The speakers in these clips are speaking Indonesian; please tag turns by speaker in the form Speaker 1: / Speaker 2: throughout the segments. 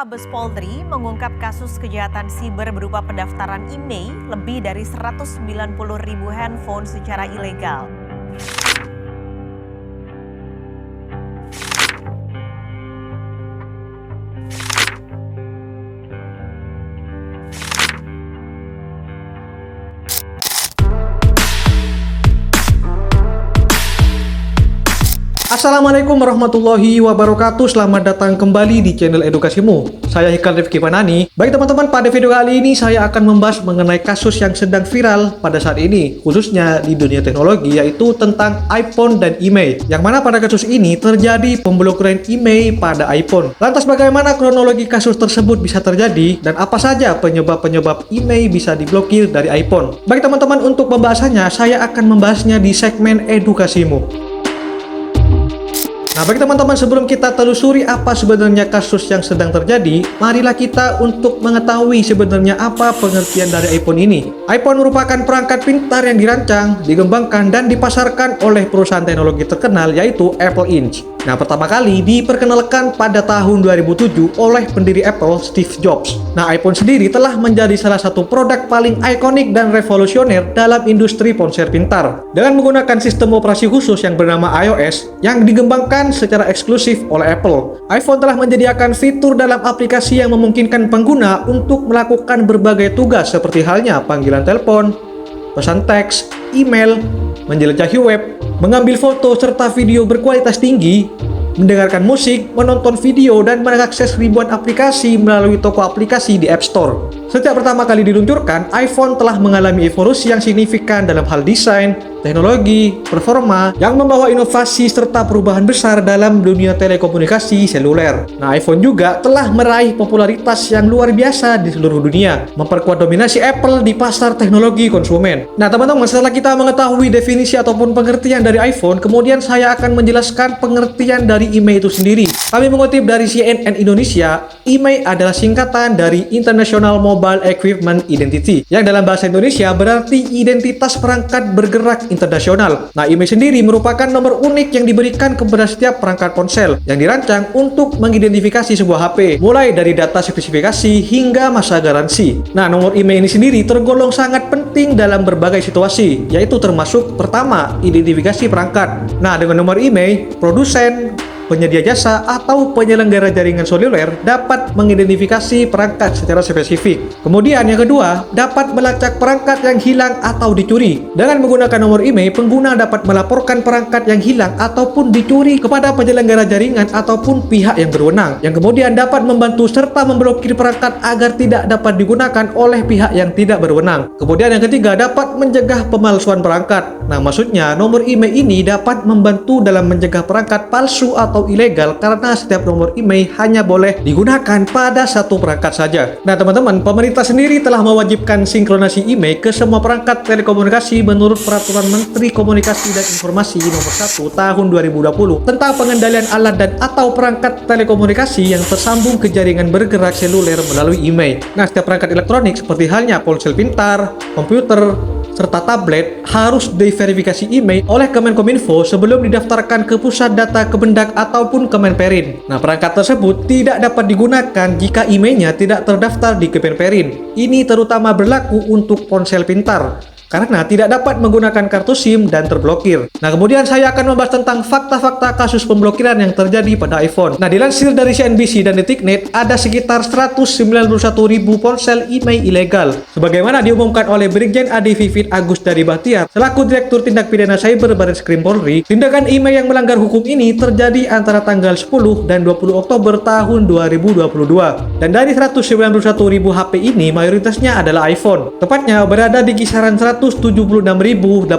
Speaker 1: Mabes Polri mengungkap kasus kejahatan siber berupa pendaftaran email lebih dari 190.000 handphone secara ilegal.
Speaker 2: Assalamualaikum warahmatullahi wabarakatuh. Selamat datang kembali di channel Edukasimu. Saya Hikal Rifki Panani. Baik teman-teman, pada video kali ini saya akan membahas mengenai kasus yang sedang viral pada saat ini, khususnya di dunia teknologi, yaitu tentang iPhone dan email. Yang mana pada kasus ini terjadi pemblokiran email pada iPhone. Lantas bagaimana kronologi kasus tersebut bisa terjadi dan apa saja penyebab-penyebab email bisa diblokir dari iPhone? Baik teman-teman, untuk pembahasannya saya akan membahasnya di segmen Edukasimu. Nah, bagi teman-teman, sebelum kita telusuri apa sebenarnya kasus yang sedang terjadi, marilah kita untuk mengetahui sebenarnya apa pengertian dari iPhone ini. iPhone merupakan perangkat pintar yang dirancang, dikembangkan, dan dipasarkan oleh perusahaan teknologi terkenal yaitu Apple Inc. Nah, pertama kali diperkenalkan pada tahun 2007 oleh pendiri Apple, Steve Jobs. Nah, iPhone sendiri telah menjadi salah satu produk paling ikonik dan revolusioner dalam industri ponsel pintar. Dengan menggunakan sistem operasi khusus yang bernama iOS yang dikembangkan secara eksklusif oleh Apple, iPhone telah menyediakan fitur dalam aplikasi yang memungkinkan pengguna untuk melakukan berbagai tugas seperti halnya panggilan telepon, pesan teks, email, menjelajahi web, mengambil foto serta video berkualitas tinggi, mendengarkan musik, menonton video, dan mengakses ribuan aplikasi melalui toko aplikasi di App Store. Sejak pertama kali diluncurkan, iPhone telah mengalami evolusi yang signifikan dalam hal desain, teknologi, performa, yang membawa inovasi serta perubahan besar dalam dunia telekomunikasi seluler. Nah, iPhone juga telah meraih popularitas yang luar biasa di seluruh dunia, memperkuat dominasi Apple di pasar teknologi konsumen. Nah, teman-teman, setelah kita mengetahui definisi ataupun pengertian dari iPhone, kemudian saya akan menjelaskan pengertian dari email itu sendiri. Kami mengutip dari CNN Indonesia, email adalah singkatan dari International Mobile Equipment Identity, yang dalam bahasa Indonesia berarti identitas perangkat bergerak internasional. Nah, email sendiri merupakan nomor unik yang diberikan kepada setiap perangkat ponsel yang dirancang untuk mengidentifikasi sebuah HP, mulai dari data spesifikasi hingga masa garansi. Nah, nomor email ini sendiri tergolong sangat penting dalam berbagai situasi, yaitu termasuk pertama, identifikasi perangkat. Nah, dengan nomor email, produsen, penyedia jasa, atau penyelenggara jaringan seluler dapat mengidentifikasi perangkat secara spesifik. Kemudian yang kedua, dapat melacak perangkat yang hilang atau dicuri. Dengan menggunakan nomor email, pengguna dapat melaporkan perangkat yang hilang ataupun dicuri kepada penyelenggara jaringan ataupun pihak yang berwenang, yang kemudian dapat membantu serta memblokir perangkat agar tidak dapat digunakan oleh pihak yang tidak berwenang. Kemudian yang ketiga, dapat mencegah pemalsuan perangkat. Nah, maksudnya nomor email ini dapat membantu dalam mencegah perangkat palsu atau ilegal karena setiap nomor email hanya boleh digunakan pada satu perangkat saja. Nah, teman-teman, pemerintah sendiri telah mewajibkan sinkronasi email ke semua perangkat telekomunikasi menurut Peraturan Menteri Komunikasi dan Informasi Nomor 1 Tahun 2020 tentang pengendalian alat dan atau perangkat telekomunikasi yang tersambung ke jaringan bergerak seluler melalui email. Nah, setiap perangkat elektronik seperti halnya ponsel pintar, komputer, serta tablet harus diverifikasi email oleh Kemenkominfo sebelum didaftarkan ke Pusat Data Kemendak ataupun Kemenperin. Nah, perangkat tersebut tidak dapat digunakan jika emailnya tidak terdaftar di Kemenperin. Ini terutama berlaku untuk ponsel pintar, karena tidak dapat menggunakan kartu SIM dan terblokir. Nah, kemudian saya akan membahas tentang fakta-fakta kasus pemblokiran yang terjadi pada iPhone. Nah, dilansir dari CNBC dan Detiknet, ada sekitar 191.000 ponsel email ilegal. Sebagaimana diumumkan oleh Brigjen Adi Vivit Agus Dari Bahtiar, selaku Direktur Tindak Pidana Cyber Barreskrim Polri, tindakan email yang melanggar hukum ini terjadi antara tanggal 10 dan 20 Oktober tahun 2022. Dan dari 191.000 HP ini, mayoritasnya adalah iPhone. Tepatnya berada di kisaran 176.874.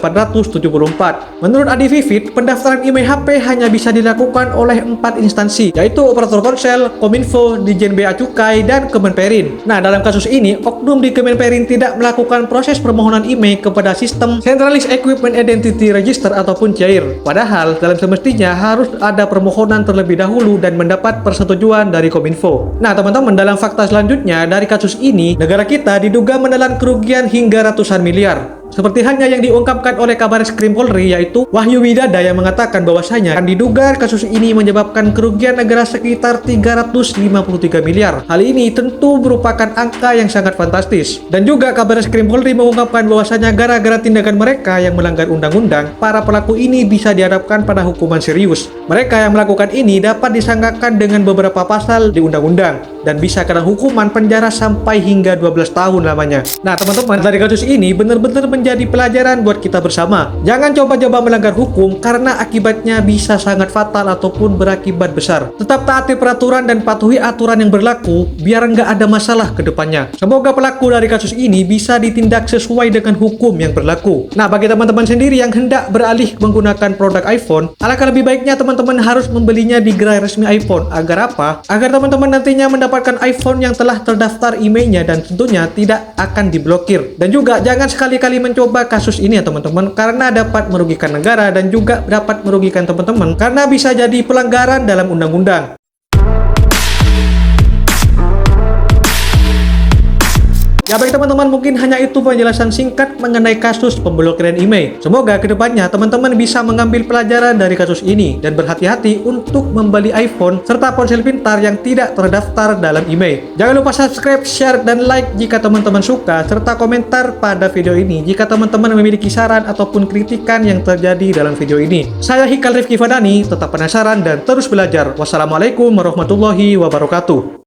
Speaker 2: Menurut Adi Vivit, pendaftaran email HP hanya bisa dilakukan oleh 4 instansi, yaitu operator ponsel, Kominfo, Ditjen Bea Cukai, dan Kemenperin. Nah, dalam kasus ini, oknum di Kemenperin tidak melakukan proses permohonan email kepada sistem Centralized Equipment Identity Register ataupun CAIR. Padahal, dalam semestinya harus ada permohonan terlebih dahulu dan mendapat persetujuan dari Kominfo. Nah, teman-teman, dalam fakta selanjutnya dari kasus ini, negara kita diduga menelan kerugian hingga ratusan miliar. Seperti halnya yang diungkapkan oleh Kabareskrim Polri, yaitu Wahyu Widada yang mengatakan bahwasanya akan diduga kasus ini menyebabkan kerugian negara sekitar 353 miliar. Hal ini tentu merupakan angka yang sangat fantastis. Dan juga Kabareskrim Polri mengungkapkan bahwasanya gara-gara tindakan mereka yang melanggar undang-undang, para pelaku ini bisa dihadapkan pada hukuman serius. Mereka yang melakukan ini dapat disangkakan dengan beberapa pasal di undang-undang dan bisa kena hukuman penjara sampai hingga 12 tahun lamanya. Nah teman-teman, dari kasus ini benar-benar menjadi pelajaran buat kita bersama. Jangan coba-coba melanggar hukum karena akibatnya bisa sangat fatal ataupun berakibat besar. Tetap taati peraturan dan patuhi aturan yang berlaku biar nggak ada masalah ke depannya. Semoga pelaku dari kasus ini bisa ditindak sesuai dengan hukum yang berlaku. Nah bagi teman-teman sendiri yang hendak beralih menggunakan produk iPhone, alangkah lebih baiknya teman-teman harus membelinya di gerai resmi iPhone. Agar apa? Agar teman-teman nantinya mendapatkan iPhone yang telah terdaftar emailnya dan tentunya tidak akan diblokir. Dan juga jangan sekali-kali mencoba kasus ini ya teman-teman, karena dapat merugikan negara dan juga dapat merugikan teman-teman karena bisa jadi pelanggaran dalam undang-undang. Ya baik teman-teman, mungkin hanya itu penjelasan singkat mengenai kasus pemblokiran email. Semoga kedepannya teman-teman bisa mengambil pelajaran dari kasus ini dan berhati-hati untuk membeli iPhone serta ponsel pintar yang tidak terdaftar dalam email. Jangan lupa subscribe, share, dan like jika teman-teman suka, serta komentar pada video ini jika teman-teman memiliki saran ataupun kritikan yang terjadi dalam video ini. Saya Hikal Rifki Fadani, tetap penasaran dan terus belajar. Wassalamualaikum warahmatullahi wabarakatuh.